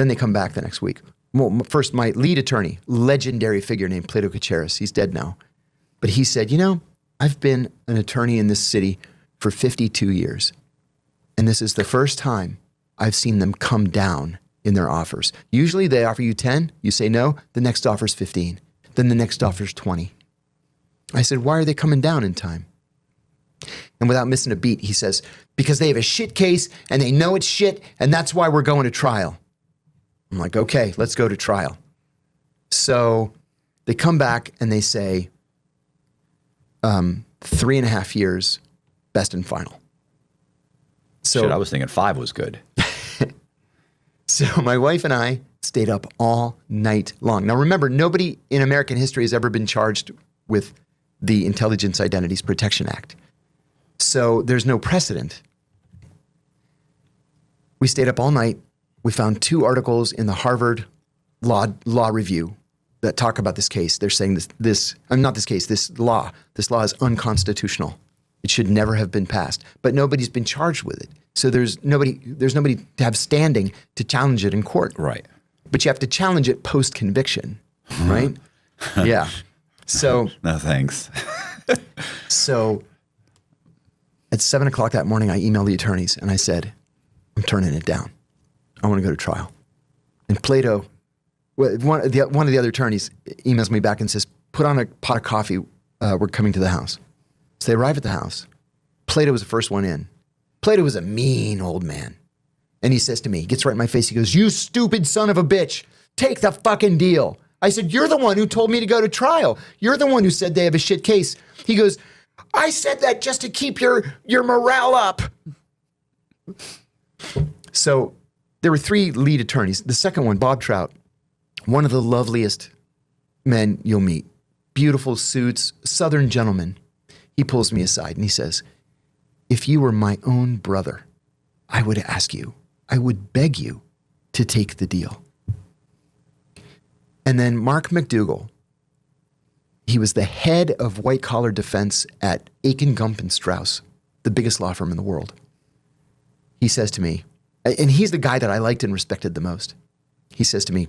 Then they come back the next week. Well, first, my lead attorney, legendary figure named Plato Kacharis, he's dead now. But he said, I've been an attorney in this city for 52 years. And this is the first time I've seen them come down in their offers. Usually they offer you 10, you say no, the next offer's 15. Then the next offer's 20. I said, why are they coming down in time? And without missing a beat, he says, because they have a shit case and they know it's shit and that's why we're going to trial. I'm like, okay, let's go to trial. So they come back and they say, 3.5 years, best and final. So Shit, I was thinking 5 was good. So my wife and I stayed up all night long. Now remember, nobody in American history has ever been charged with the Intelligence Identities Protection Act. So there's no precedent. We stayed up all night. We found 2 articles in the Harvard Law Review that talk about this case. They're saying this law is unconstitutional. It should never have been passed, but nobody's been charged with it. So there's nobody to have standing to challenge it in court. Right. But you have to challenge it post-conviction, right? Yeah. So no thanks. So at 7:00 that morning, I emailed the attorneys and I said, I'm turning it down. I want to go to trial. And Plato, one of the other attorneys emails me back and says, put on a pot of coffee. We're coming to the house. So they arrive at the house. Plato was the first one in. Plato was a mean old man. And he says to me, he gets right in my face. He goes, you stupid son of a bitch, take the fucking deal. I said, you're the one who told me to go to trial. You're the one who said they have a shit case. He goes, I said that just to keep your morale up. So there were 3 lead attorneys. The second one, Bob Trout, one of the loveliest men you'll meet. Beautiful suits, Southern gentleman. He pulls me aside and he says, if you were my own brother, I would ask you, I would beg you to take the deal. And then Mark McDougall, he was the head of white-collar defense at Aiken, Gump and Strauss, the biggest law firm in the world. He says to me, and he's the guy that I liked and respected the most. He says to me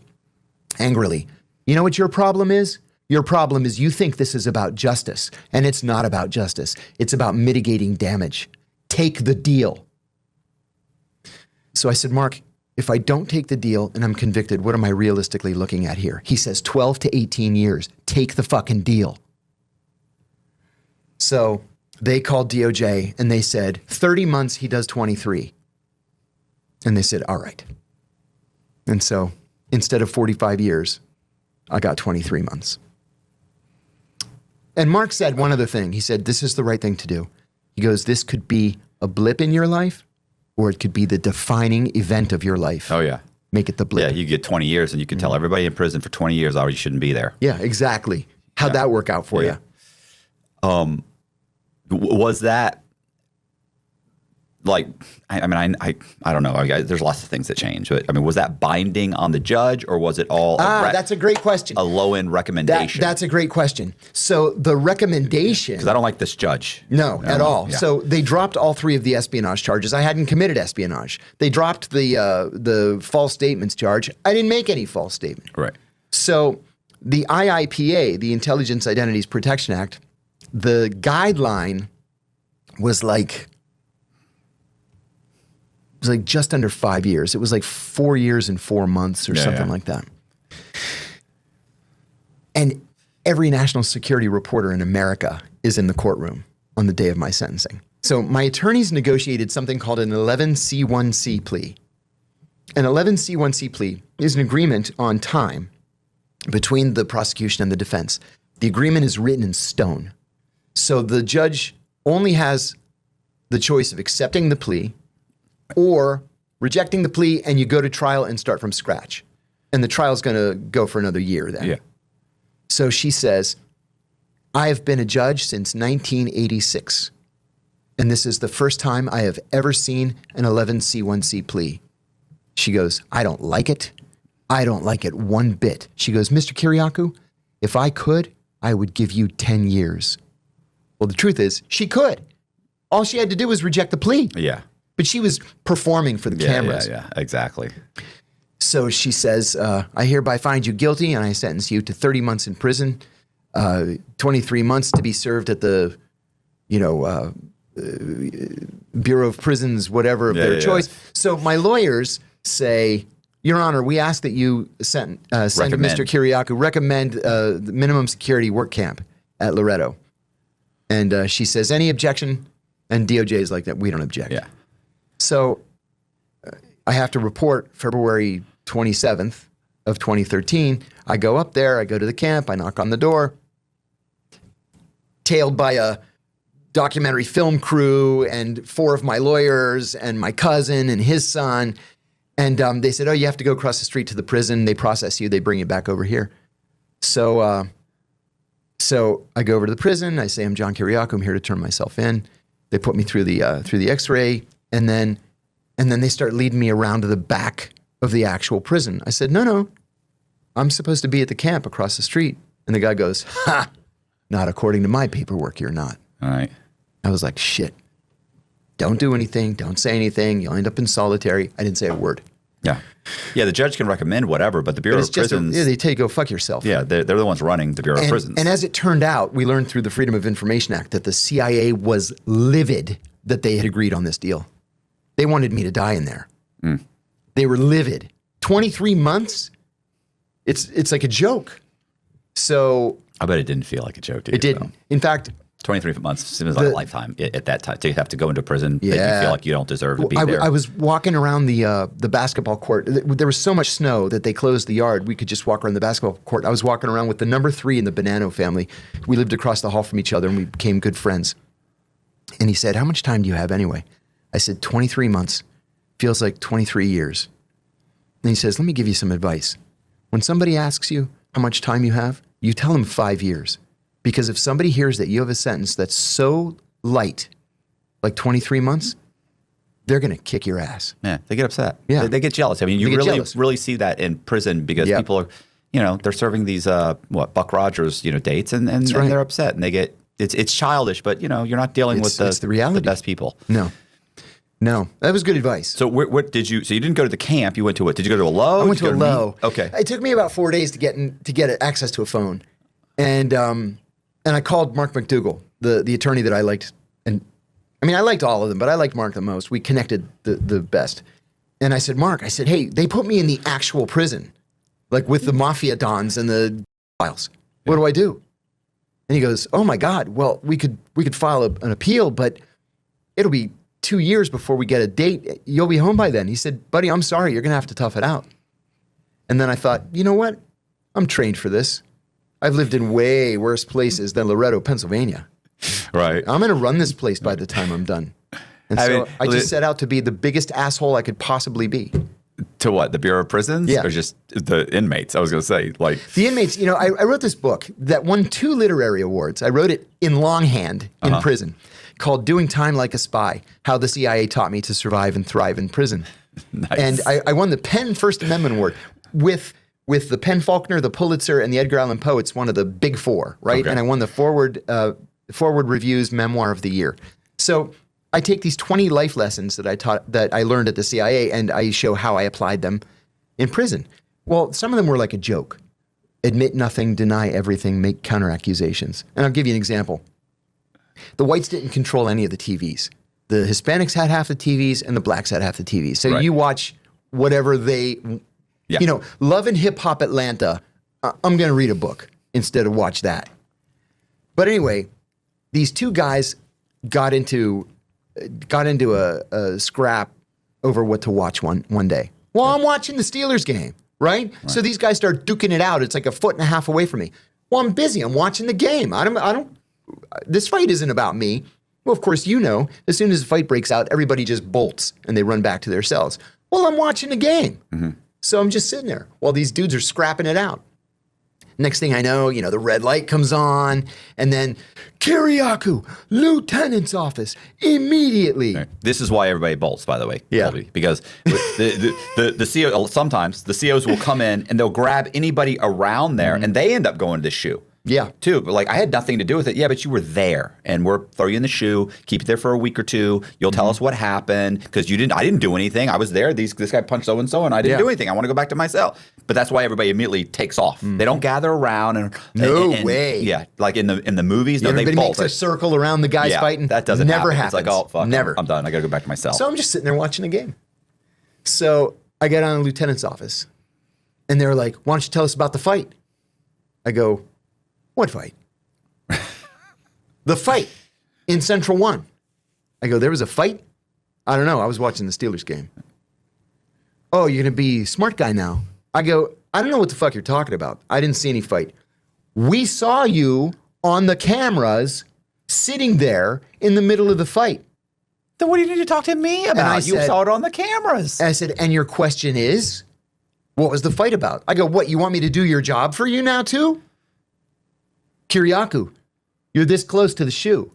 angrily, you know what your problem is? Your problem is you think this is about justice, and it's not about justice. It's about mitigating damage. Take the deal. So I said, Mark, if I don't take the deal and I'm convicted, what am I realistically looking at here? He says 12 to 18 years. Take the fucking deal. So they called DOJ and they said 30 months, he does 23. And they said, all right. And so instead of 45 years, I got 23 months. And Mark said one other thing. He said, this is the right thing to do. He goes, this could be a blip in your life, or it could be the defining event of your life. Oh, yeah. Make it the blip. Yeah, you get 20 years and you can tell everybody in prison for 20 years, oh, you shouldn't be there. Yeah, exactly. How'd that work out for you? Was that like, I don't know. There's lots of things that change. But I mean, was that binding on the judge or was it all that's a great question. A low-end recommendation? That's a great question. So the recommendation... Because I don't like this judge. No, at all. Yeah. So they dropped all 3 of the espionage charges. I hadn't committed espionage. They dropped the false statements charge. I didn't make any false statement. Right. So the IIPA, the Intelligence Identities Protection Act, the guideline was like just under 5 years. It was like 4 years and 4 months or something like that. And every national security reporter in America is in the courtroom on the day of my sentencing. So my attorneys negotiated something called an 11C1C plea. An 11C1C plea is an agreement on time between the prosecution and the defense. The agreement is written in stone. So the judge only has the choice of accepting the plea or rejecting the plea, and you go to trial and start from scratch. And the trial's going to go for another year then. Yeah. So she says, I have been a judge since 1986, and this is the first time I have ever seen an 11C1C plea. She goes, I don't like it. I don't like it one bit. She goes, Mr. Kiriakou, if I could, I would give you 10 years. Well, the truth is, she could. All she had to do was reject the plea. Yeah. But she was performing for the cameras. Yeah, exactly. So she says, I hereby find you guilty and I sentence you to 30 months in prison, 23 months to be served at the, Bureau of Prisons, whatever of their choice. So my lawyers say, Your Honor, we ask that you send Mr. Kiriakou, recommend the minimum security work camp at Loretto. And she says, any objection? And DOJ is like that. We don't object. Yeah. So I have to report February 27th of 2013. I go up there. I go to the camp. I knock on the door. Tailed by a documentary film crew and 4 of my lawyers and my cousin and his son. And they said, oh, you have to go across the street to the prison. They process you. They bring you back over here. So I go over to the prison. I say, I'm John Kiriakou. I'm here to turn myself in. They put me through the X-ray, and then they start leading me around to the back of the actual prison. I said, no, I'm supposed to be at the camp across the street. And the guy goes, ha, not according to my paperwork, you're not. All right. I was like, shit. Don't do anything. Don't say anything. You'll end up in solitary. I didn't say a word. Yeah. Yeah, the judge can recommend whatever, but the Bureau of Prisons... they tell you, go fuck yourself. Yeah, they're the ones running the Bureau of Prisons. And as it turned out, we learned through the Freedom of Information Act that the CIA was livid that they had agreed on this deal. They wanted me to die in there. They were livid. 23 months? It's like a joke. So... I bet it didn't feel like a joke to you. It didn't. Though. In fact... 23 months seems like a lifetime at that time. To have to go into prison that you feel like you don't deserve to be there. I was walking around the basketball court. There was so much snow that they closed the yard. We could just walk around the basketball court. I was walking around with the number 3 in the Bonanno family. We lived across the hall from each other, and we became good friends. And he said, how much time do you have anyway? I said, 23 months. Feels like 23 years. And he says, let me give you some advice. When somebody asks you how much time you have, you tell them 5 years. Because if somebody hears that you have a sentence that's so light, like 23 months, they're going to kick your ass. Yeah, they get upset. Yeah. They get jealous. I mean, you really see that in prison because people are, they're serving these, Buck Rogers, dates and they're upset and they get, it's childish, but, you're not dealing with the reality. The best people. No, that was good advice. So what did you? So you didn't go to the camp. You went to what? Did you go to a low? I went to a low. Okay. It took me about 4 days to get access to a phone, and I called Mark McDougall, the attorney that I liked, and I mean I liked all of them, but I liked Mark the most. We connected the best, and I said, Mark, hey, they put me in the actual prison, like with the mafia dons and the files. What do I do? And he goes, oh my God, well we could file an appeal, but it'll be 2 years before we get a date. You'll be home by then. He said, buddy, I'm sorry. You're going to have to tough it out. And then I thought, you know what? I'm trained for this. I've lived in way worse places than Loretto, Pennsylvania. Right. I'm going to run this place by the time I'm done. And I just set out to be the biggest asshole I could possibly be. To what? The Bureau of Prisons? Yeah. Or just the inmates? I was going to say, like... The inmates, I wrote this book that won 2 literary awards. I wrote it in longhand in prison, called Doing Time Like a Spy, How the CIA Taught Me to Survive and Thrive in Prison. Nice. And I won the Penn First Amendment Award with the Penn Faulkner, the Pulitzer, and the Edgar Allan Poe. It's one of the big 4, right? Okay. And I won the Forward Review's Memoir of the Year. So I take these 20 life lessons that I learned at the CIA, and I show how I applied them in prison. Well, some of them were like a joke. Admit nothing, deny everything, make counter accusations. And I'll give you an example. The whites didn't control any of the TVs. The Hispanics had half the TVs and the blacks had half the TVs. So you watch whatever Love and Hip Hop Atlanta, I'm going to read a book instead of watch that. But anyway, these 2 guys got into a scrap over what to watch one day. Well, I'm watching the Steelers game, right? So these guys start duking it out. It's like 1.5 feet away from me. Well, I'm busy. I'm watching the game. This fight isn't about me. Well, of course, as soon as the fight breaks out, everybody just bolts and they run back to their cells. Well, I'm watching the game. Mm-hmm. So I'm just sitting there while these dudes are scrapping it out. Next thing I know, the red light comes on and then Kiriakou, lieutenant's office, immediately. Right. This is why everybody bolts, by the way. Yeah. Colby, because the CO, sometimes the COs will come in and they'll grab anybody around there and they end up going to the shoe. Yeah. Too. But like, I had nothing to do with it. Yeah, but you were there, and we'll throw you in the shoe, keep you there for a week or two. You'll tell us what happened because I didn't do anything. I was there. This guy punched so and so, and I didn't do anything. I want to go back to my cell. But that's why everybody immediately takes off. They don't gather around and No way. Yeah, like in the movies. No, Everybody they bolt makes a circle around the guys fighting. That doesn't never happen. happens. It's like, oh fuck, never. I'm done. I got to go back to my cell. So I'm just sitting there watching the game. So I get on the lieutenant's office, and they're like, "Why don't you tell us about the fight?" I go, "What fight?" The fight in Central 1. I go, "There was a fight?" "I don't know. I was watching the Steelers game." "Oh, you're going to be smart guy now." I go, "I don't know what the fuck you're talking about. I didn't see any fight. We saw you on the cameras sitting there in the middle of the fight." Then what do you need to talk to me about? You saw it on the cameras. I said, "And your question is, what was the fight about?" I go, "What, you want me to do your job for you now too?" "Kiriakou, you're this close to the shoe.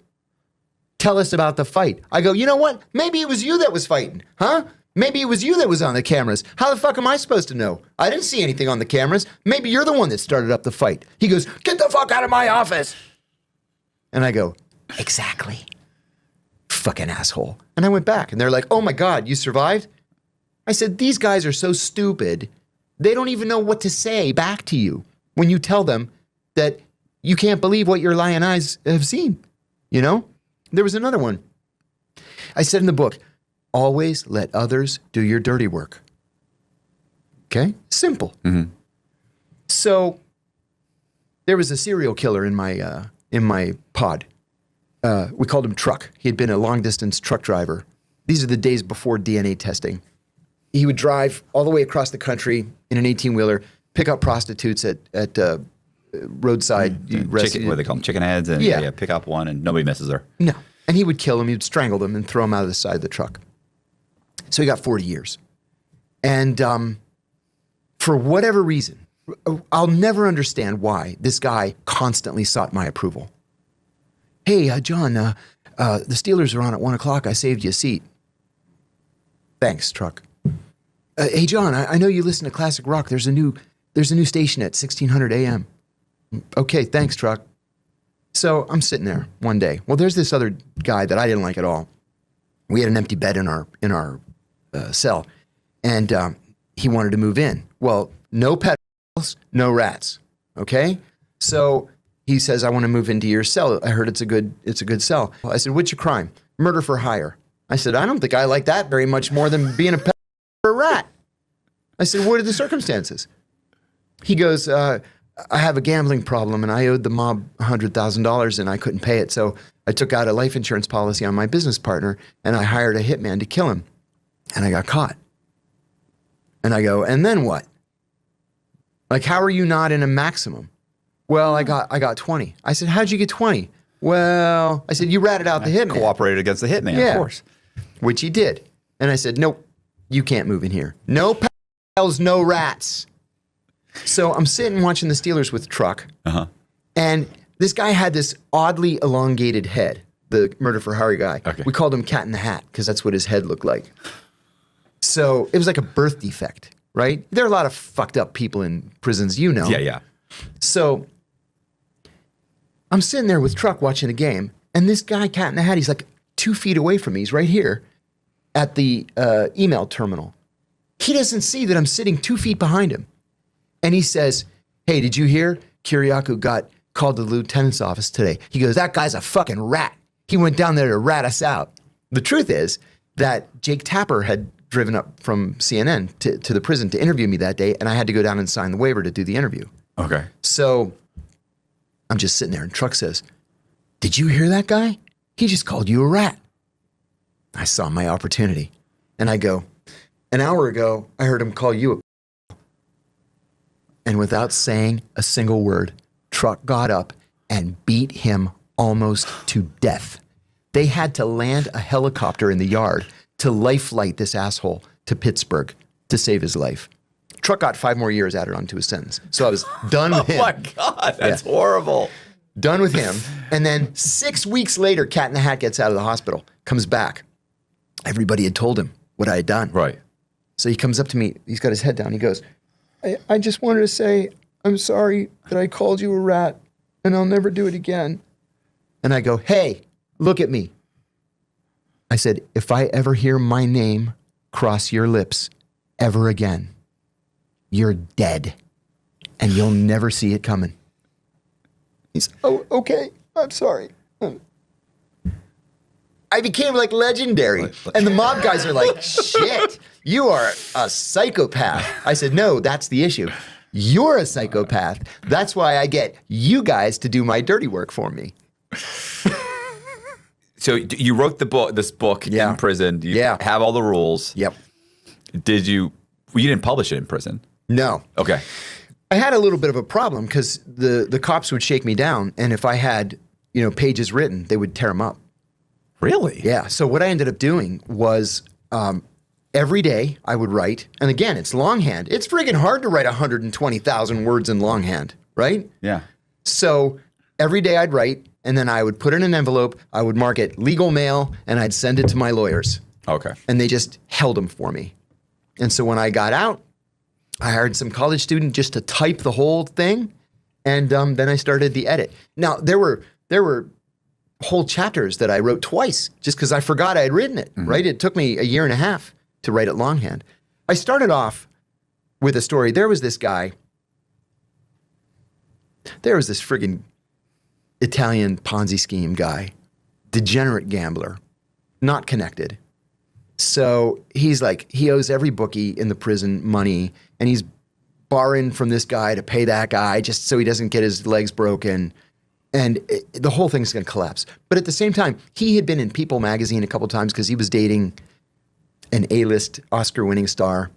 Tell us about the fight." I go, "You know what? Maybe it was you that was fighting, huh? Maybe it was you that was on the cameras. How the fuck am I supposed to know? I didn't see anything on the cameras. Maybe you're the one that started up the fight." He goes, "Get the fuck out of my office." And I go, "Exactly. Fucking asshole." And I went back, and they're like, "Oh my God, you survived?" I said, "These guys are so stupid. They don't even know what to say back to you when you tell them that you can't believe what your lying eyes have seen." You know? There was another one. I said in the book, always let others do your dirty work. Okay? Simple. So there was a serial killer in my pod. We called him Truck. He had been a long-distance truck driver. These are the days before DNA testing. He would drive all the way across the country in an 18-wheeler, pick up prostitutes at roadside. What they call them, chicken heads, and pick up one, and nobody misses her. No. And he would kill them. He would strangle them and throw them out of the side of the truck. So he got 40 years. And for whatever reason, I'll never understand why this guy constantly sought my approval. "Hey, John, the Steelers are on at 1 o'clock. I saved you a seat." "Thanks, Truck." "Hey, John, I know you listen to classic rock. There's a new station at 1600 AM. "Okay, thanks, Truck." So I'm sitting there one day. Well, there's this other guy that I didn't like at all. We had an empty bed in our cell, and he wanted to move in. Well, no pedophiles, no rats. Okay, so he says, "I want to move into your cell. I heard it's a good cell." I said, "What's your crime?" "Murder for hire." I said, "I don't think I like that very much more than being a pedophile or a rat." I said, "What are the circumstances?" He goes, "I have a gambling problem, and I owed the mob $100,000, and I couldn't pay it. So I took out a life insurance policy on my business partner, and I hired a hitman to kill him, and I got caught." And I go, "And then what? Like, how are you not in a maximum?" "Well, I got 20. I said, "How'd you get 20? "Well," I said, "you ratted out the hitman." Cooperated against the hitman, of course. Which he did. And I said, "Nope, you can't move in here. No pedophiles, no rats." So I'm sitting watching the Steelers with Truck. And this guy had this oddly elongated head, the murder for hire guy. Okay. We called him Cat in the Hat because that's what his head looked like. So it was like a birth defect, right? There are a lot of fucked up people in prisons, you know. Yeah. So I'm sitting there with Truck watching the game, and this guy, Cat in the Hat, he's like 2 feet away from me. He's right here at the email terminal. He doesn't see that I'm sitting 2 feet behind him. And he says, "Hey, did you hear? Kiriakou got called to the lieutenant's office today." He goes, "That guy's a fucking rat. He went down there to rat us out." The truth is that Jake Tapper had driven up from CNN to the prison to interview me that day, and I had to go down and sign the waiver to do the interview. Okay. So I'm just sitting there, and Truck says, "Did you hear that guy? He just called you a rat." I saw my opportunity. And I go, "An hour ago, I heard him call you a..." And without saying a single word, Truck got up and beat him almost to death. They had to land a helicopter in the yard to life flight this asshole to Pittsburgh to save his life. Truck got 5 more years added onto his sentence. So I was done with him. Oh my God, that's horrible. Done with him. And then 6 weeks later, Cat in the Hat gets out of the hospital, comes back. Everybody had told him what I had done. Right. So he comes up to me. He's got his head down. He goes, I just wanted to say, I'm sorry that I called you a rat. and I'll never do it again. And I go, hey, look at me. I said, if I ever hear my name cross your lips ever again, you're dead and you'll never see it coming. He's, oh, okay. I'm sorry. I became like legendary. And the mob guys are like, shit, you are a psychopath. I said, no, that's the issue. You're a psychopath. That's why I get you guys to do my dirty work for me. So you wrote this book in prison. You have all the rules. Yep. You didn't publish it in prison? No. Okay. I had a little bit of a problem because the cops would shake me down, and if I had, pages written, they would tear them up. Really? Yeah. So what I ended up doing was every day I would write, and again, it's longhand. It's friggin' hard to write 120,000 words in longhand, right? Yeah. So every day I'd write, and then I would put it in an envelope, I would mark it legal mail, and I'd send it to my lawyers. Okay. And they just held them for me. And so when I got out, I hired some college student just to type the whole thing, and then I started the edit. Now, there were whole chapters that I wrote twice just because I forgot I had written it, right? It took me a year and a half to write it longhand. I started off with a story. There was this guy. There was this friggin' Italian Ponzi scheme guy, degenerate gambler, not connected. So he's like, he owes every bookie in the prison money, and he's borrowing from this guy to pay that guy just so he doesn't get his legs broken. And the whole thing's going to collapse. But at the same time, he had been in People magazine a couple times because he was dating an A-list Oscar-winning star.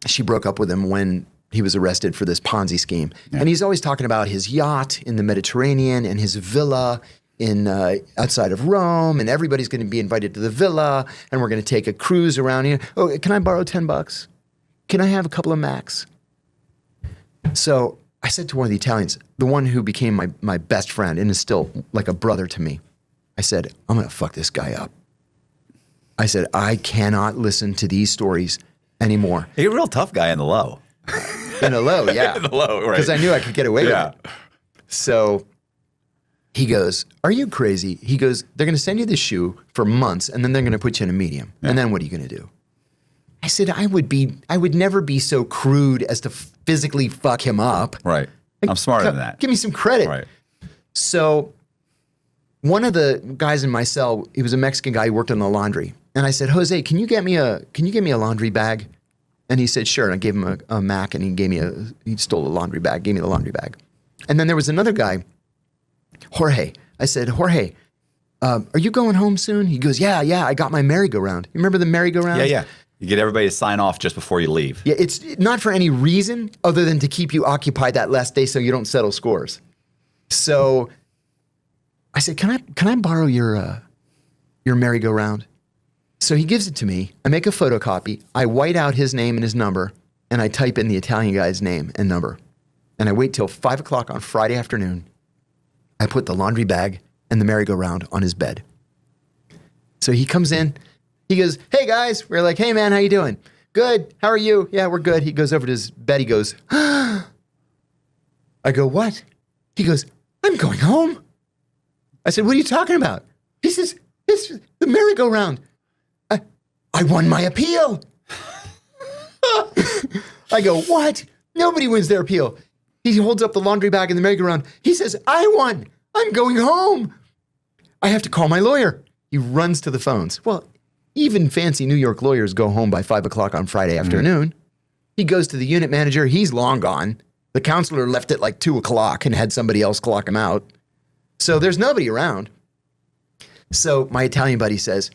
She broke up with him when he was arrested for this Ponzi scheme. Yeah. And he's always talking about his yacht in the Mediterranean and his villa in outside of Rome, and everybody's going to be invited to the villa, and we're going to take a cruise around here. Oh, can I borrow $10? Can I have a couple of Macs? So I said to one of the Italians, the one who became my best friend and is still like a brother to me, I said, I'm going to fuck this guy up. I said, I cannot listen to these stories anymore. You're a real tough guy in the low. In the low, yeah. In the low, right. Because I knew I could get away with it. So he goes, are you crazy? He goes, they're going to send you the shoe for months, and then they're going to put you in a medium. Yeah. And then what are you going to do? I said, I would never be so crude as to physically fuck him up. Right. I'm smarter than that. Give me some credit. Right. So one of the guys in my cell, he was a Mexican guy who worked in the laundry. And I said, Jose, can you get me a laundry bag? And he said, sure. And I gave him a Mac, and he stole a laundry bag, gave me the laundry bag. And then there was another guy, Jorge. I said, Jorge, are you going home soon? He goes, yeah, I got my merry-go-round. You remember the merry-go-round? Yeah. You get everybody to sign off just before you leave. Yeah, it's not for any reason other than to keep you occupied that last day so you don't settle scores. So I said, can I borrow your merry-go-round? So he gives it to me. I make a photocopy. I white out his name and his number, and I type in the Italian guy's name and number. And I wait till 5 o'clock on Friday afternoon. I put the laundry bag and the merry-go-round on his bed. So he comes in. He goes, hey, guys. We're like, hey, man, how you doing? Good. How are you? Yeah, we're good. He goes over to his bed. He goes, I go, what? He goes, I'm going home. I said, what are you talking about? He says, it's the merry-go-round. I won my appeal. I go, what? Nobody wins their appeal. He holds up the laundry bag and the merry-go-round. He says, I won. I'm going home. I have to call my lawyer. He runs to the phones. Well, even fancy New York lawyers go home by 5 o'clock on Friday afternoon. He goes to the unit manager. He's long gone. The counselor left at like 2 o'clock and had somebody else clock him out. So there's nobody around. So my Italian buddy says,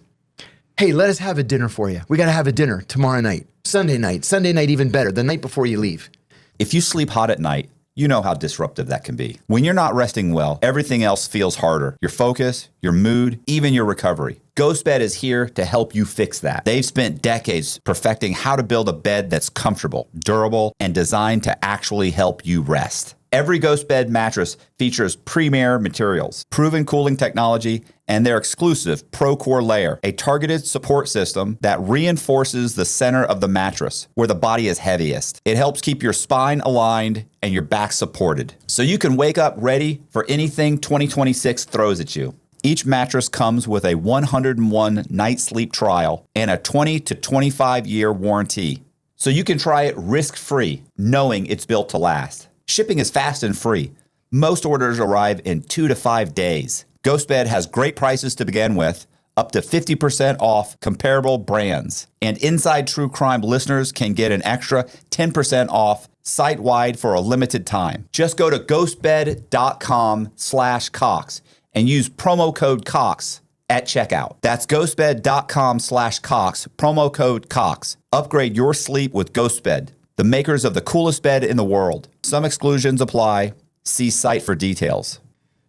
hey, let us have a dinner for you. We got to have a dinner tomorrow night, Sunday night even better, the night before you leave. If you sleep hot at night, you know how disruptive that can be. When you're not resting well, everything else feels harder. Your focus, your mood, even your recovery. GhostBed is here to help you fix that. They've spent decades perfecting how to build a bed that's comfortable, durable, and designed to actually help you rest. Every Ghost Bed mattress features premier materials, proven cooling technology, and their exclusive ProCore layer, a targeted support system that reinforces the center of the mattress where the body is heaviest. It helps keep your spine aligned and your back supported, so you can wake up ready for anything 2026 throws at you. Each mattress comes with a 101 night sleep trial and a 20 to 25 year warranty, so you can try it risk-free, knowing it's built to last. Shipping is fast and free. Most orders arrive in 2 to 5 days. GhostBed has great prices to begin with, up to 50% off comparable brands. And Inside True Crime listeners can get an extra 10% off site-wide for a limited time. Just go to ghostbed.com/Cox and use promo code Cox at checkout. That's ghostbed.com/Cox, promo code Cox. Upgrade your sleep with GhostBed, the makers of the coolest bed in the world. Some exclusions apply. See site for details.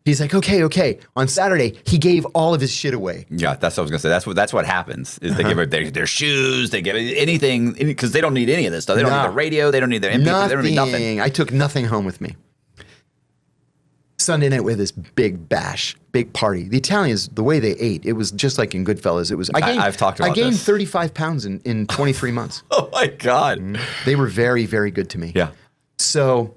He's like, okay. On Saturday, he gave all of his shit away. Yeah, that's what I was gonna say. That's what happens. Is they give her their shoes, they give anything because they don't need any of this stuff. They don't need their radio, they don't need their MP3, they don't need nothing. I took nothing home with me. Sunday night with this big bash, big party. The Italians, the way they ate, it was just like in Goodfellas. It was. I've talked about I gained this. 35 pounds in 23 months. Oh my God. They were very, very good to me. Yeah. So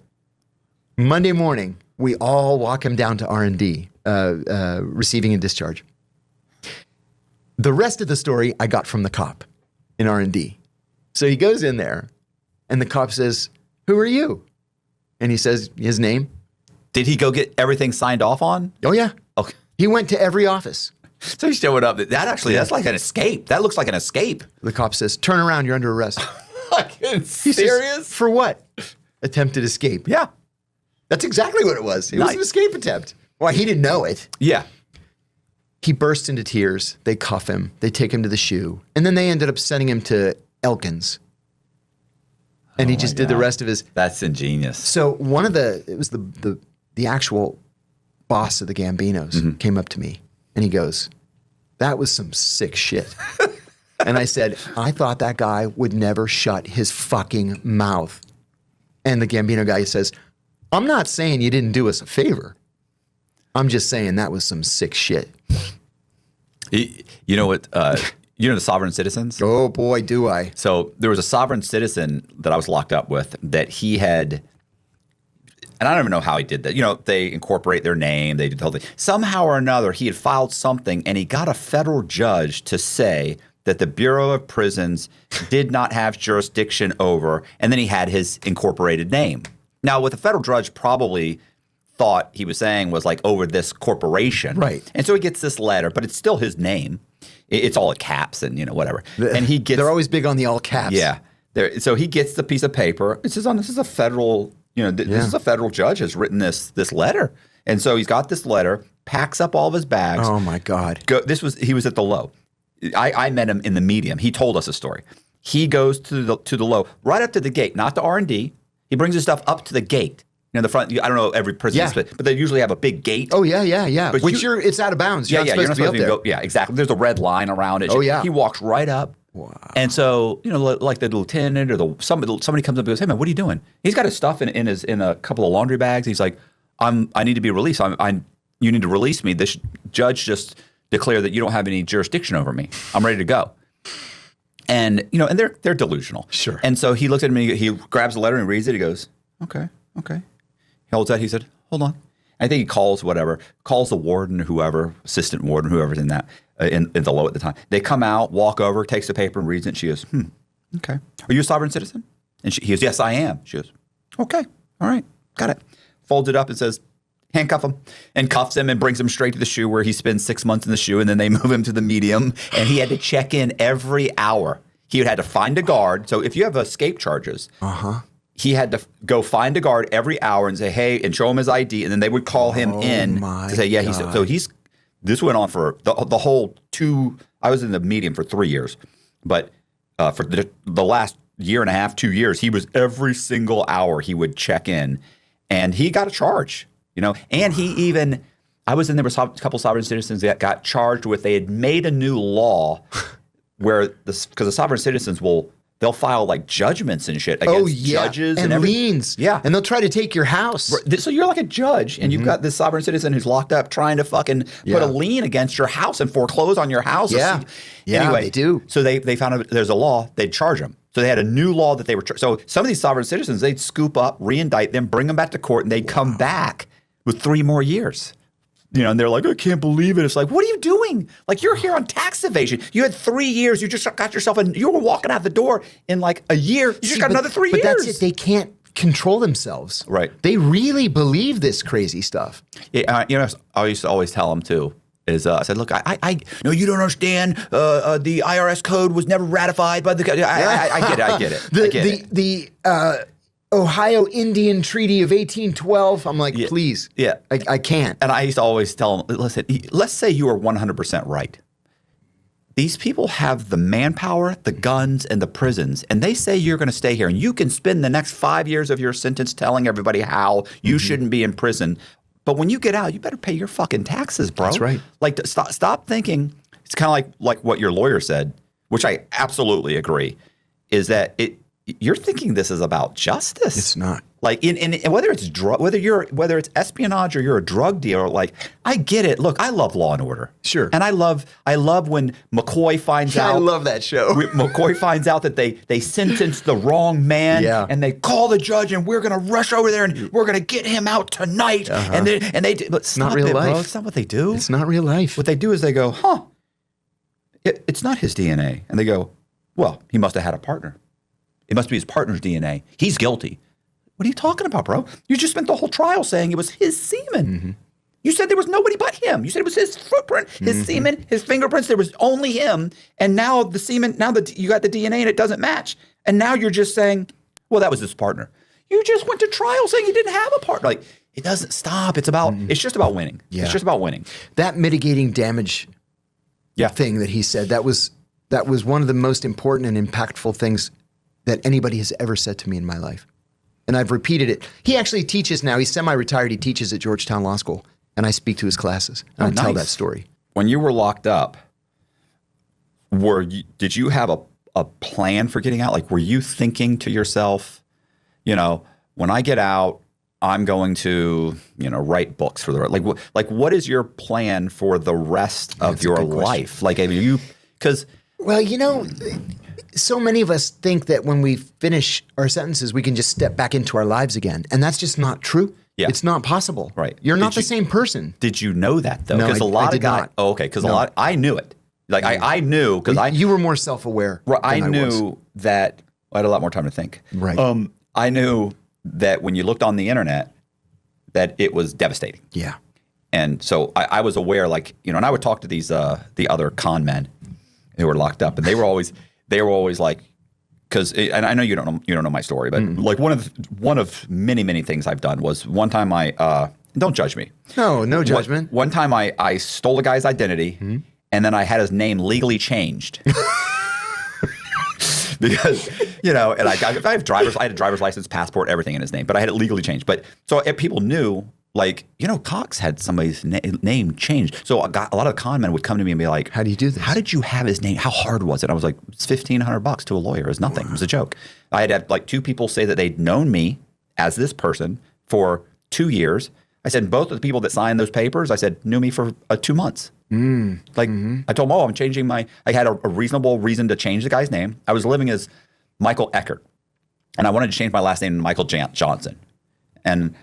Monday morning, we all walk him down to R&D, receiving and discharge. The rest of the story I got from the cop in R&D. So he goes in there, and the cop says, "Who are you?" And he says his name. Did he go get everything signed off on? Oh, yeah. Okay. He went to every office. So he's showing up. That's like an escape. That looks like an escape. The cop says, "Turn around, you're under arrest." Fucking He says, serious? "For what?" "Attempted escape." Yeah. That's exactly what it was. It was an escape attempt. Well, he didn't know it. Yeah. He bursts into tears. They cuff him. They take him to the shoe. And then they ended up sending him to Elkins. And he just did the rest of his... That's ingenious. So it was the actual boss of the Gambinos came up to me and he goes, "That was some sick shit." And I said, "I thought that guy would never shut his fucking mouth." And the Gambino guy says, "I'm not saying you didn't do us a favor. I'm just saying that was some sick shit." You know what? You know the sovereign citizens? Oh boy, do I. So there was a sovereign citizen that I was locked up with that he had, and I don't even know how he did that. You know, they incorporate their name, they did the whole thing. Somehow or another, he had filed something and he got a federal judge to say that the Bureau of Prisons did not have jurisdiction over, and then he had his incorporated name. Now, what the federal judge probably thought he was saying was like over this corporation. Right. And so he gets this letter, but it's still his name. It's all in caps and, whatever. And he gets... They're always big on the all caps. Yeah. So he gets the piece of paper. It says, this is a federal, this is a federal judge has written this letter. And so he's got this letter, packs up all of his bags. Oh my God. He was at the low. I met him in the medium. He told us a story. He goes to the low, right up to the gate, not the R&D. He brings his stuff up to the gate. The front, I don't know every prison, but they usually have a big gate. Oh, yeah. But Which it's out of bounds. You're not you're not supposed to be up there. go. Yeah, exactly. There's a red line around it. Oh, yeah. He walks right up. Wow. And so, like the lieutenant or somebody comes up and goes, "Hey man, what are you doing?" He's got his stuff in a couple of laundry bags. He's like, I need to be released. You need to release me. This judge just declared that you don't have any jurisdiction over me. I'm ready to go. And and they're delusional. Sure. And so he looks at me. He grabs the letter and reads it. He goes, "Okay." He holds that. He said, "Hold on." I think he calls the warden, whoever, assistant warden, whoever's in that in the low at the time. They come out, walk over, takes the paper and reads it. And she goes, "Okay. Are you a sovereign citizen?" And he goes, "Yes, I am." She goes, "Okay. All right. Got it." Folds it up and says, "Handcuff him," and cuffs him and brings him straight to the shoe where he spends 6 months in the shoe. And then they move him to the medium and he had to check in every hour. He had to find a guard. So if you have escape charges, he had to go find a guard every hour and say, "Hey," and show him his ID. And then they would call him in to say, "Yeah, this went on for the whole I was in the medium for 3 years, but for the last year and a half, 2 years, he was every single hour he would check in and he got a charge, and I was in there with a couple sovereign citizens that got charged with, they had made a new law where because the sovereign citizens will they'll file like judgments and shit against judges and liens. Yeah. And they'll try to take your house. So you're like a judge, and you've got this sovereign citizen who's locked up trying to fucking put a lien against your house and foreclose on your house. Yeah. Anyway, they do. So they found out there's a law, they'd charge them. So they had a new law that they were so some of these sovereign citizens, they'd scoop up, re-indict them, bring them back to court, and they'd come back with 3 more years. And they're like, I can't believe it. It's like, what are you doing? Like, you're here on tax evasion. You had 3 years. You just got yourself, and you were walking out the door in like a year. You just got another 3 years. But that's it. They can't control themselves. Right. They really believe this crazy stuff. Yeah, I used to always tell them too. I said, look, I no, you don't understand. The IRS code was never ratified by the. I get it. The Ohio Indian Treaty of 1812. I'm like, please. Yeah. I can't. And I used to always tell them, listen, let's say you are 100% right. These people have the manpower, the guns, and the prisons, and they say you're going to stay here, and you can spend the next 5 years of your sentence telling everybody how you shouldn't be in prison. But when you get out, you better pay your fucking taxes, bro. That's right. Like, stop thinking. It's kind of like what your lawyer said, which I absolutely agree, is that you're thinking this is about justice. It's not. Like in whether it's whether it's espionage or you're a drug dealer. Like, I get it. Look, I love Law and Order. Sure. And I love when McCoy finds out. I love that show. McCoy finds out that they sentenced the wrong man. Yeah. And they call the judge, and we're gonna rush over there, and we're gonna get him out tonight. And they but it's not real life. Bro. It's not what they do. It's not real life. What they do is they go, it's not his DNA, and they go, well, he must have had a partner. It must be his partner's DNA. He's guilty. What are you talking about, bro? You just spent the whole trial saying it was his semen. Mm-hmm. You said there was nobody but him. You said it was his footprint, his semen, his fingerprints. There was only him. And now the semen, now that you got the DNA and it doesn't match. And now you're just saying, well, that was his partner. You just went to trial saying he didn't have a partner. Like, it doesn't stop. It's about, it's just about winning. Yeah. It's just about winning. That mitigating damage thing that he said, that was one of the most important and impactful things that anybody has ever said to me in my life. And I've repeated it. He actually teaches now. He's semi-retired. He teaches at Georgetown Law School. And I speak to his classes. And I tell that story. When you were locked up, did you have a plan for getting out? Like, were you thinking to yourself, when I get out, I'm going to, write books for the rest. Like, what is your plan for the rest of your life? Like, because... Well, so many of us think that when we finish our sentences, we can just step back into our lives again. And that's just not true. Yeah. It's not possible. Right. You're not the same person. Did you know that, though? No, because a lot of guys. Not. Oh, okay. Because I knew it. Like, I knew. Because you were more self-aware. I knew that. I had a lot more time to think. Right. I knew that when you looked on the internet, that it was devastating. Yeah. And so I was aware, and I would talk to these the other con men who were locked up, and they were always like, because, and I know you don't know my story, but like one of many things I've done was one time don't judge me. No judgment. One time I stole a guy's identity, and then I had his name legally changed. Because and I had a driver's license, passport, everything in his name, but I had it legally changed. But so people knew. Like, Cox had somebody's name changed. So a lot of con men would come to me and be like, how do you do this? How did you have his name? How hard was it? I was like, it's $1,500 to a lawyer. It's nothing. Wow. It was a joke. I had like 2 people say that they'd known me as this person for 2 years. I said, both of the people that signed those papers, I said, knew me for 2 months. I told them, I'm changing I had a reasonable reason to change the guy's name. I was living as Michael Eckert. And I wanted to change my last name to Michael Johnson. And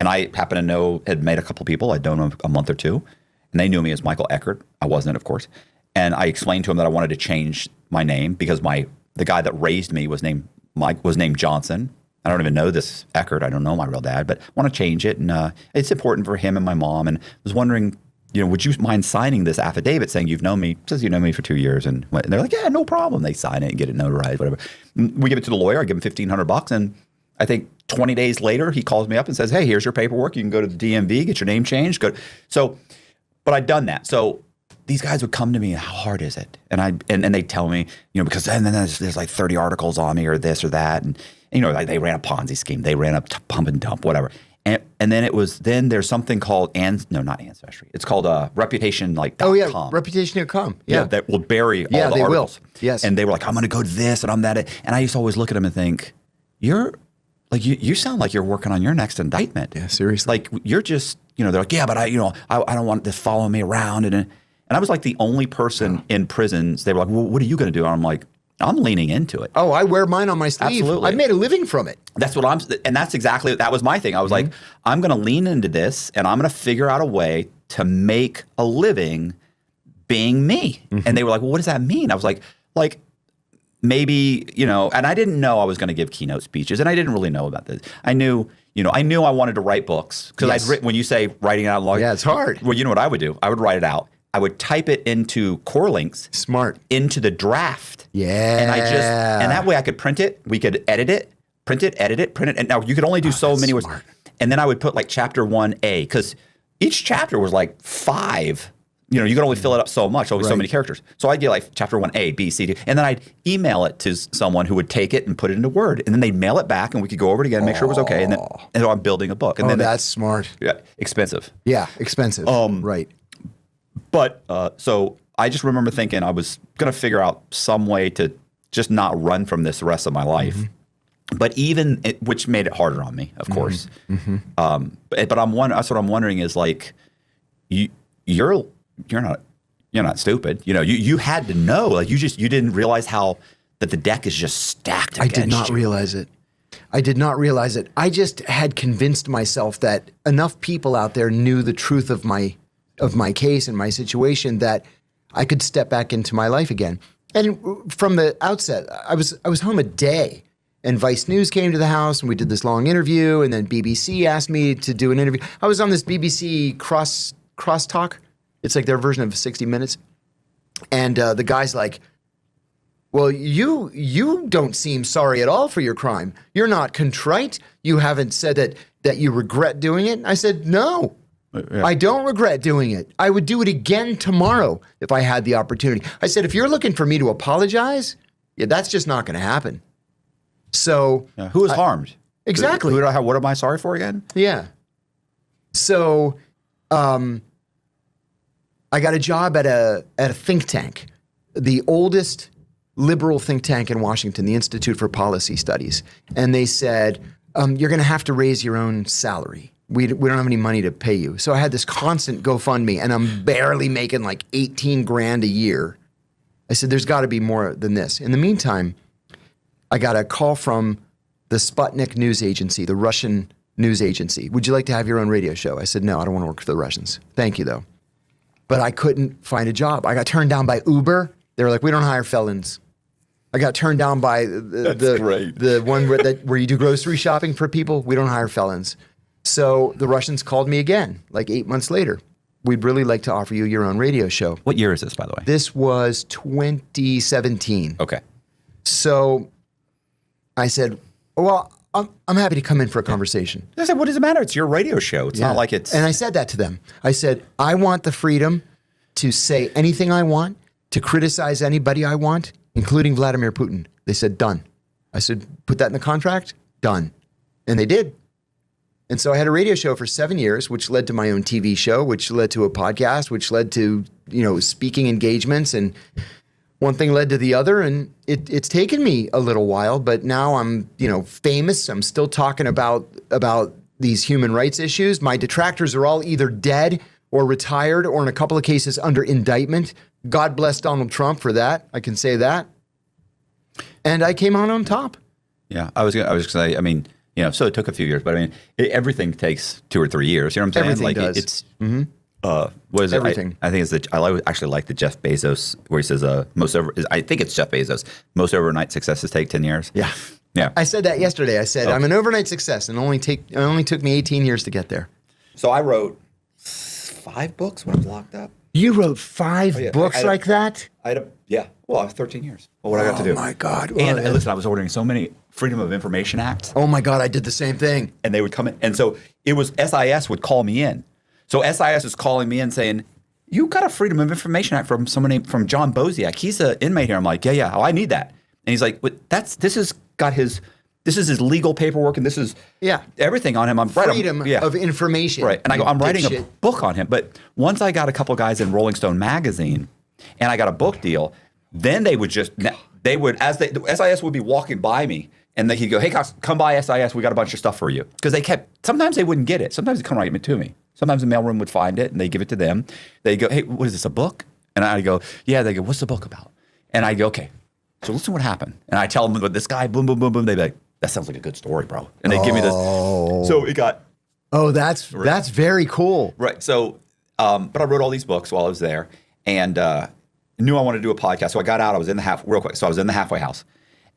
I happen to had met a couple of people. I'd known them a month or 2, and they knew me as Michael Eckert. I wasn't, of course. And I explained to them that I wanted to change my name because the guy that raised me was named Johnson. I don't even know this Eckert. I don't know my real dad, but I want to change it. And it's important for him and my mom. And I was wondering, would you mind signing this affidavit saying you've known me, says you've known me for 2 years? And they're like, yeah, no problem. They sign it and get it notarized, whatever. We give it to the lawyer. I give him $1,500, and I think 20 days later, he calls me up and says, hey, here's your paperwork. You can go to the DMV, get your name changed. But I'd done that. So these guys would come to me, how hard is it? And they tell me, because then there's like 30 articles on me or this or that. And like they ran a Ponzi scheme. They ran a pump and dump, whatever. And then there's something called not Ancestry. It's called Reputation like Oh yeah, .com. Reputation.com. Yeah. That will bury all the they articles. will. Yes. And they were like, I'm going to go to this and I'm that. And I used to always look at them and think, you're like, you sound like you're working on your next indictment. Yeah, seriously. Like you're just, they're like, yeah, but I don't want this following me around. And I was like the only person in prisons. They were like, well, what are you going to do? And I'm like, I'm leaning into it. Oh, I wear mine on my sleeve. Absolutely. I made a living from it. That's what that was my thing. I was like, I'm going to lean into this and I'm going to figure out a way to make a living being me. And they were like, well, what does that mean? I was like maybe, and I didn't know I was going to give keynote speeches and I didn't really know about this. I knew I wanted to write books because I'd written, when you say writing it out loud. Yeah, it's hard. Well, you know what I would do? I would write it out. I would type it into core links. Smart. Into the draft. Yeah. And that way I could print it. We could edit it, print it, edit it, print it. And now you could only do so many words. And then I would put like chapter 1A because each chapter was like 5. You could only fill it up so much, only so many characters. So I'd get like chapter 1A, B, C, D. And then I'd email it to someone who would take it and put it into Word. And then they'd mail it back and we could go over it again, make sure it was okay. And then I'm building a book. And then that's smart. Yeah, expensive. Yeah, expensive. Right. But so I just remember thinking I was going to figure out some way to just not run from this the rest of my life. But which made it harder on me, of course. But that's what I'm wondering is like, you're not stupid. You had to know. Like you didn't realize that the deck is just stacked against you. I did not realize it. I just had convinced myself that enough people out there knew the truth of my case and my situation that I could step back into my life again. And from the outset, I was home a day, and Vice News came to the house, and we did this long interview, and then BBC asked me to do an interview. I was on this BBC crosstalk. It's like their version of 60 Minutes. And the guy's like, well, you don't seem sorry at all for your crime. You're not contrite. You haven't said that you regret doing it. I said, no. Yeah. I don't regret doing it. I would do it again tomorrow if I had the opportunity. I said, if you're looking for me to apologize, that's just not going to happen. So who was harmed? Exactly. What am I sorry for again? Yeah. So I got a job at a think tank, the oldest liberal think tank in Washington, the Institute for Policy Studies. And they said, you're going to have to raise your own salary. We don't have any money to pay you. So I had this constant GoFundMe, and I'm barely making like 18 grand a year. I said, there's got to be more than this. In the meantime, I got a call from the Sputnik news agency, the Russian news agency. Would you like to have your own radio show? I said, no, I don't want to work for the Russians. Thank you, though. But I couldn't find a job. I got turned down by Uber. They were like, we don't hire felons. I got turned down by the one where you do grocery shopping for people. We don't hire felons. So the Russians called me again, like 8 months later. We'd really like to offer you your own radio show. What year is this, by the way? This was 2017. Okay. So I said, well, I'm happy to come in for a conversation. I said, what does it matter? It's your radio show. It's not like it's... And I said that to them. I said, I want the freedom to say anything I want, to criticize anybody I want, including Vladimir Putin. They said, done. I said, put that in the contract? Done. And they did. And so I had a radio show for 7 years, which led to my own TV show, which led to a podcast, which led to, speaking engagements. And one thing led to the other. And it's taken me a little while, but now I'm, famous. I'm still talking about these human rights issues. My detractors are all either dead or retired or in a couple of cases under indictment. God bless Donald Trump for that. I can say that. And I came out on top. Yeah, I was gonna say, so it took a few years, but everything takes 2 or 3 years. You know what I'm saying? Everything does. It's what is it? Everything. I think it's I actually like the Jeff Bezos where he says I think it's Jeff Bezos. Most overnight successes take 10 years. Yeah. Yeah. I said that yesterday. I said I'm an overnight success, and it only took me 18 years to get there. So I wrote 5 books when I was locked up. You wrote 5 books like that? Well, I was 13 years. Well, what I got to do? Oh my God. And listen, I was ordering so many Freedom of Information Acts. Oh my God, I did the same thing. And they would come in. And so it was SIS would call me in. So SIS is calling me in saying, you got a Freedom of Information Act from someone named from John Boziak. He's an inmate here. I'm like, yeah. Oh, I need that. And he's like, this This is his legal paperwork, and this is everything on him. I'm freedom of information. Right. And I go, I'm writing a book on him. But once I got a couple guys in Rolling Stone magazine and I got a book deal, then they would SIS would be walking by me and he'd go, hey, Cox, come by SIS. We got a bunch of stuff for you. Because sometimes they wouldn't get it. Sometimes they'd come right to me. Sometimes the mailroom would find it and they give it to them. They go, hey, what is this, a book? And I go, yeah. They go, what's the book about? And I go, okay, so listen what happened. And I tell them about this guy, boom, boom, boom, boom. They'd be like, that sounds like a good story, bro. And they give me this. So it got. Oh, that's very cool. Right. So, but I wrote all these books while I was there and knew I wanted to do a podcast. So I got out. I was in the halfway house.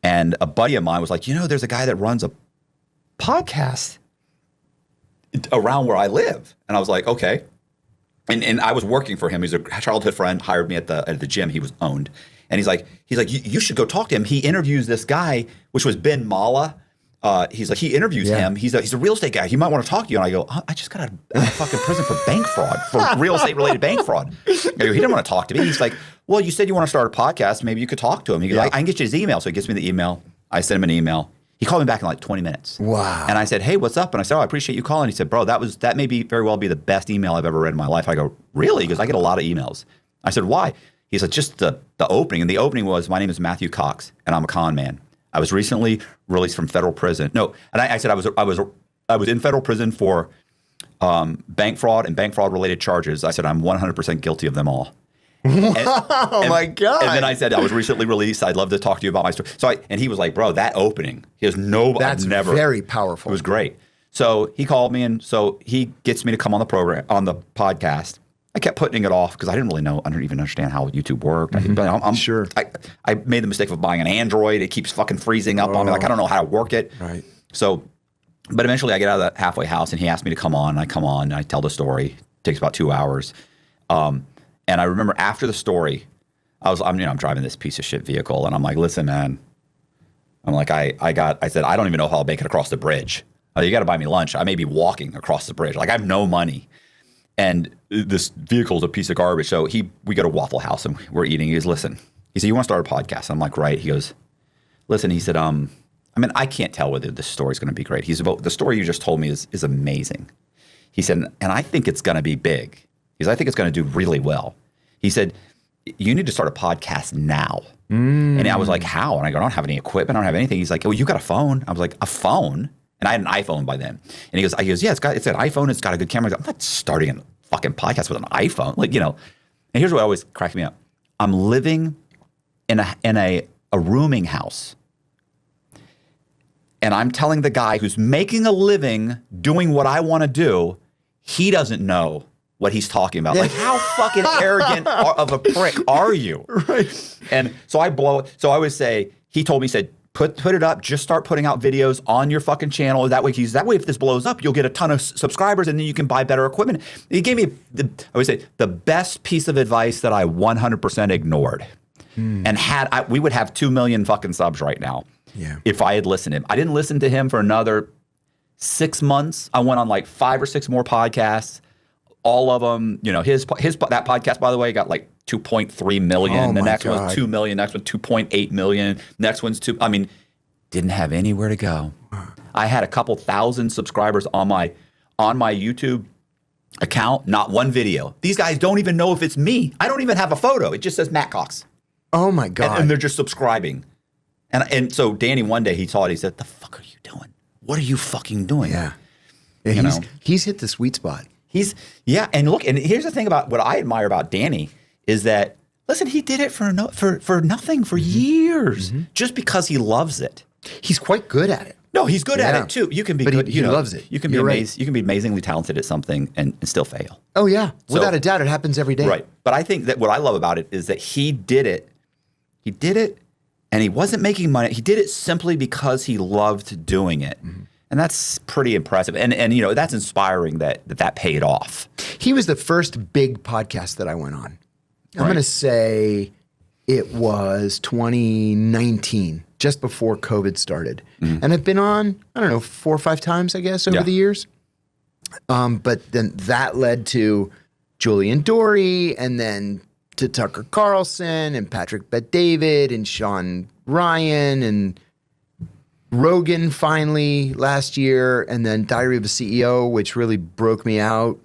And a buddy of mine was like, there's a guy that runs a podcast around where I live. And I was like, okay. And I was working for him. He's a childhood friend, hired me at the gym he was owned. And he's like, you should go talk to him. He interviews this guy, which was Ben Mala. He's like, he interviews him. He's a real estate guy. He might want to talk to you. And I go, I just got out of fucking prison for bank fraud, for real estate related bank fraud. I go, he didn't want to talk to me. He's like, well, you said you want to start a podcast. Maybe you could talk to him. He goes, I can get you his email. So he gives me the email. I send him an email. He called me back in like 20 minutes. Wow. And I said, hey, what's up? And I said, I appreciate you calling. He said, bro, that may very well be the best email I've ever read in my life. I go, really? He goes, I get a lot of emails. I said, why? He said, just the opening. And the opening was, my name is Matthew Cox, and I'm a con man. I was recently released from federal prison. No, and I said I was in federal prison for bank fraud and bank fraud related charges. I said I'm 100% guilty of them all. Oh my God! And then I said I was recently released. I'd love to talk to you about my story. So and he was like, "Bro, that opening, he has no. That's very powerful. It was great." So he called me, and so he gets me to come on the podcast. I kept putting it off because I didn't really know. I don't even understand how YouTube worked. I'm sure. I made the mistake of buying an Android. It keeps fucking freezing up on me. Like I don't know how to work it. Right. So, but eventually I get out of the halfway house, and he asked me to come on. And I come on, and I tell the story. It takes about 2 hours. And I remember after the story, I'm driving this piece of shit vehicle, and I'm like, listen, man. I'm like, I said, I don't even know how I'll make it across the bridge. You got to buy me lunch. I may be walking across the bridge. Like I have no money. And this vehicle is a piece of garbage. So we go to Waffle House and we're eating. He goes, listen. He said, you want to start a podcast? I'm like, right. He goes, listen. He said, I can't tell whether this story is going to be great. The story you just told me is amazing. He said, and I think it's going to be big. He said, I think it's going to do really well. He said, you need to start a podcast now. And I was like, how? And I go, I don't have any equipment. I don't have anything. He's like, oh, you got a phone? I was like, a phone? And I had an iPhone by then. And he goes, yeah, it's an iPhone. It's got a good camera. I'm not starting a fucking podcast with an iPhone. And here's what always cracked me up. I'm living in a rooming house. And I'm telling the guy who's making a living doing what I want to do, he doesn't know what he's talking about. Like, how fucking arrogant of a prick are you? Right. And so I always say, he told me, he said, put it up, just start putting out videos on your fucking channel. That way if this blows up, you'll get a ton of subscribers and then you can buy better equipment. He gave me, I would say, the best piece of advice that I 100% ignored. And we would have 2 million fucking subs right now. Yeah. If I had listened to him. I didn't listen to him for another 6 months. I went on like 5 or 6 more podcasts. All of them, that podcast, by the way, got like 2.3 million. Oh the next God. one's 2 million. Next one, 2.8 million. Next one's didn't have anywhere to go. I had a couple thousand subscribers on my YouTube account, not one video. These guys don't even know if it's me. I don't even have a photo. It just says Matt Cox. Oh my God. And they're just subscribing. And so Danny, one day he saw it. He said, the fuck are you doing? What are you fucking doing? Yeah. He's hit the sweet spot. And look, and here's the thing about what I admire about Danny is that, listen, he did it for nothing for years, just because he loves it. He's quite good at it. No, he's good at it too. You can be but good. He loves it. You can be You can be amazingly talented at something and still fail. Oh yeah, without a doubt, it happens every day. Right. But I think that what I love about it is that he did it. He did it, and he wasn't making money. He did it simply because he loved doing it. And that's pretty impressive. And that's inspiring that paid off. He was the first big podcast that I went on. I'm going to say it was 2019, just before COVID started. And I've been on, 4 or 5 times, I guess, over the years. But then that led to Julian Dory, and then to Tucker Carlson and Patrick Bet-David and Sean Ryan and Rogan finally last year, and then Diary of a CEO, which really broke me out.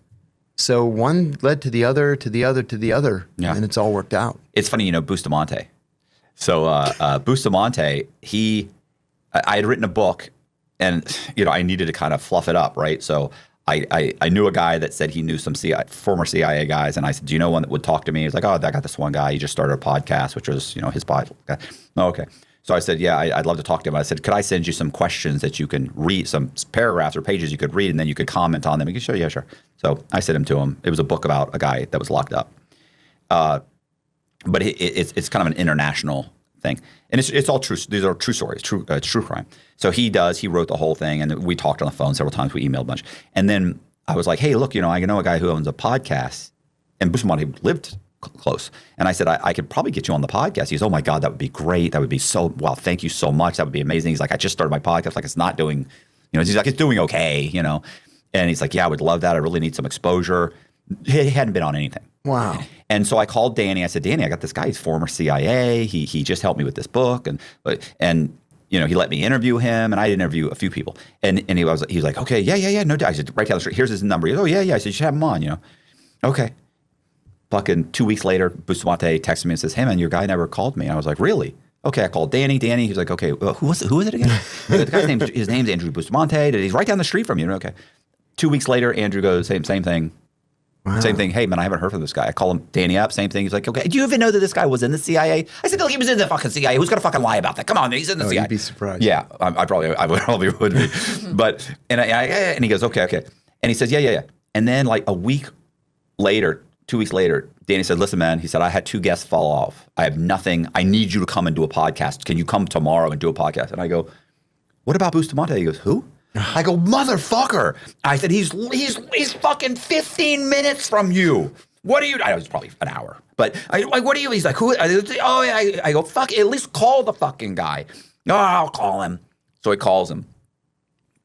So one led to the other, to the other, to the other, and it's all worked out. It's funny, Bustamante. So Bustamante, I had written a book, and I needed to kind of fluff it up, right? So I knew a guy that said he knew some former CIA guys, and I said, "Do you know one that would talk to me?" He was like, "Oh, I got this one guy. He just started a podcast, which was his podcast." Oh, okay. So I said, "Yeah, I'd love to talk to him." I said, "Could I send you some questions that you can read, some paragraphs or pages you could read, and then you could comment on them?" He goes, "Sure, yeah, sure." So I sent them to him. It was a book about a guy that was locked up, but it's kind of an international thing, and it's all true. These are true stories, true crime. So he wrote the whole thing, and we talked on the phone several times. We emailed a bunch, and then I was like, "Hey, look, I know a guy who owns a podcast," and Bustamante lived close, and I said, I could probably get you on the podcast. He goes, "Oh my God, that would be great. That would be so wow. Thank you so much. That would be amazing." He's like, "I just started my podcast. Like, it's not doing, he's like, it's doing okay, And he's like, "Yeah, I would love that. I really need some exposure." He hadn't been on anything. Wow. And so I called Danny. I said, "Danny, I got this guy. He's former CIA. He just helped me with this book, and he let me interview him, and I interview a few people." And he was like, "Okay, yeah, no doubt." I said, "Right down the street. Here's his number." He goes, "Oh yeah." I said, "You should have him on." Okay. Fucking 2 weeks later, Bustamante texted me and says, "Hey man, your guy never called me." And I was like, "Really?" Okay, I called Danny. He was like, "Okay, well, who is it again?" The guy's his name's Andrew Bustamante. He's right down the street from you. Okay. 2 weeks later, Andrew goes, same thing. Wow. Same thing. "Hey man, I haven't heard from this guy." I call him Danny up. Same thing. He's like, "Okay, do you even know that this guy was in the CIA?" I said, "Look, he was in the fucking CIA. Who's gonna fucking lie about that? Come on, he's in the CIA." You'd be surprised. Yeah, I probably would be. But and he goes, okay, and he says, yeah. And then like 2 weeks later, Danny said, "Listen, man," he said, "I had 2 guests fall off. I have nothing. I need you to come and do a podcast. Can you come tomorrow and do a podcast?" And I go, "What about Bustamante?" He goes, "Who?" I go, "Motherfucker." I said, he's fucking 15 minutes from you. What are you? I was probably an hour. But what are you? He's like, "Who?" I go, "Fuck, at least call the fucking guy." "Oh, I'll call him." So he calls him.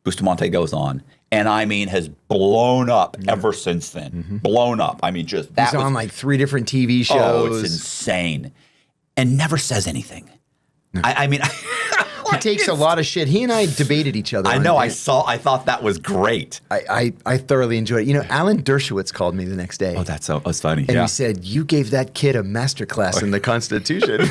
Bustamante goes on. And I mean, has blown up ever since then. Mm-hmm. Blown up. I mean, just that. He's on like 3 different TV shows. Oh, it's insane. And never says anything. No. I mean, he takes a lot of shit. He and I debated each other. I know. I thought that was great. I thoroughly enjoyed it. Alan Dershowitz called me the next day. Oh, that's funny. And he said, "You gave that kid a masterclass in the Constitution."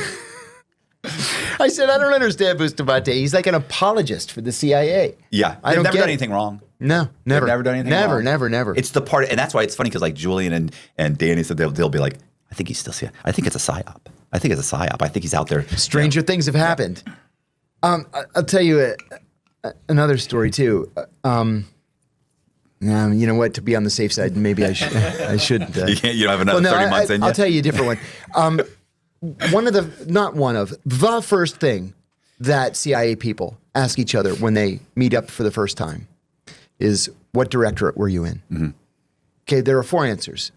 I said, "I don't understand Bustamante. He's like an apologist for the CIA." Yeah. They've never done anything wrong. No, never. They've never done anything wrong. Never. It's the part, and that's why it's funny, because like Julian and Danny said they'll be like, "I think he's still CIA. I think it's a psyop. I think he's out there." Stranger things have happened. I'll tell you another story too. You know what? To be on the safe side, maybe I should. You don't have another 30 months in you? I'll tell you a different one. The first thing that CIA people ask each other when they meet up for the first time is, "What directorate were you in?" Mm-hmm. Okay, there are 4 answers: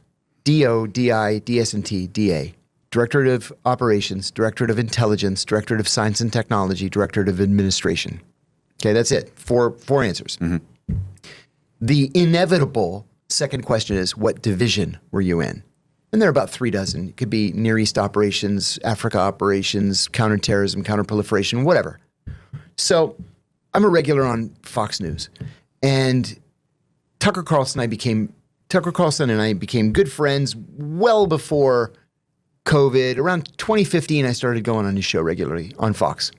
DO, DI, DS&T, DA. Directorate of Operations, Directorate of Intelligence, Directorate of Science and Technology, Directorate of Administration. Okay, that's it. 4 answers. Mm-hmm. The inevitable second question is, "What division were you in?" And there are about 3 dozen. It could be Near East operations, Africa operations, counterterrorism, counterproliferation, whatever. So I'm a regular on Fox News. And Tucker Carlson and I became good friends well before COVID. Around 2015, I started going on his show regularly on Fox.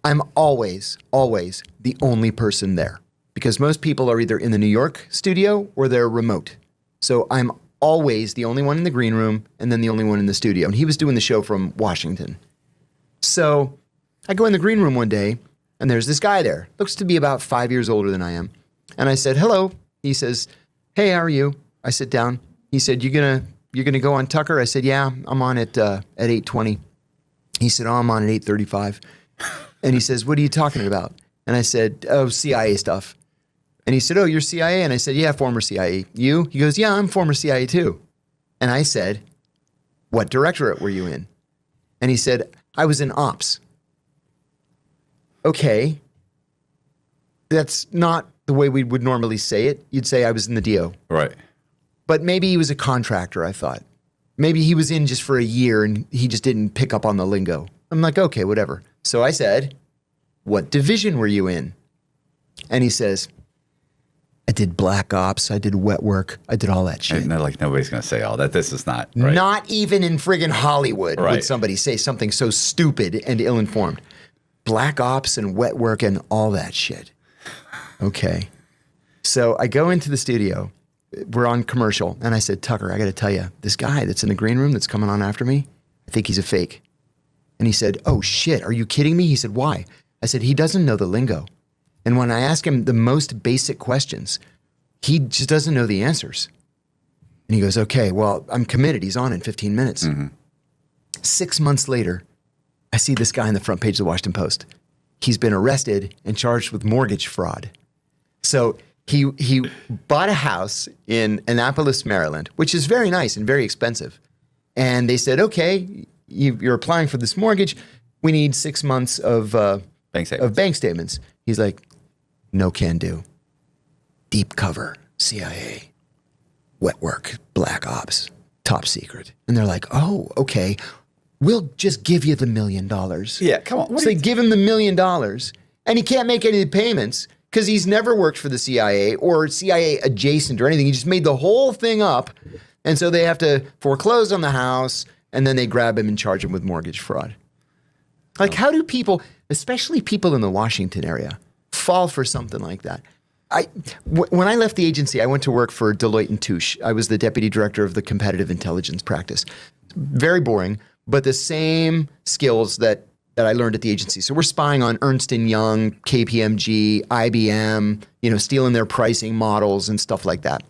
I'm always the only person there, because most people are either in the New York studio or they're remote. So I'm always the only one in the green room and then the only one in the studio. And he was doing the show from Washington. So I go in the green room one day and there's this guy there. Looks to be about 5 years older than I am. And I said, "Hello." He says, "Hey, how are you?" I sit down. He said, You're gonna go on Tucker?" I said, "Yeah, I'm on at 8:20. He said, "Oh, I'm on at 8:35. And he says, "What are you talking about?" And I said, "Oh, CIA stuff." And he said, "Oh, you're CIA?" And I said, "Yeah, former CIA. You?" He goes, "Yeah, I'm former CIA too." And I said, "What directorate were you in?" And he said, "I was in ops." Okay. That's not the way we would normally say it. You'd say I was in the DO. Right. But maybe he was a contractor, I thought. Maybe he was in just for a year and he just didn't pick up on the lingo. I'm like, okay, whatever. So I said, what division were you in? And he says, I did black ops, I did wet work, I did all that shit. And like nobody's going to say all that. This is not right. Not even in friggin' Hollywood would Right. somebody say something so stupid and ill-informed. Black ops and wet work and all that shit. Okay. So I go into the studio. We're on commercial. And I said, Tucker, I got to tell you, this guy that's in the green room that's coming on after me, I think he's a fake. And he said, oh shit, are you kidding me? He said, why? I said, he doesn't know the lingo. And when I ask him the most basic questions, he just doesn't know the answers. And he goes, okay, well, I'm committed. He's on in 15 minutes. 6 months later, I see this guy on the front page of the Washington Post. He's been arrested and charged with mortgage fraud. So he bought a house in Annapolis, Maryland, which is very nice and very expensive. And they said, okay, you're applying for this mortgage. We need 6 months of bank statements. He's like, no can do. Deep cover, CIA, wet work, black ops, top secret. And they're like, oh, okay, we'll just give you the $1 million. Yeah, come on. So they give him the $1 million and he can't make any of the payments because he's never worked for the CIA or CIA adjacent or anything. He just made the whole thing up. And so they have to foreclose on the house and then they grab him and charge him with mortgage fraud. Like, how do people, especially people in the Washington area, fall for something like that? When I left the agency, I went to work for Deloitte & Touche. I was the deputy director of the competitive intelligence practice. Very boring, but the same skills that I learned at the agency. So we're spying on Ernst & Young, KPMG, IBM, stealing their pricing models and stuff like that.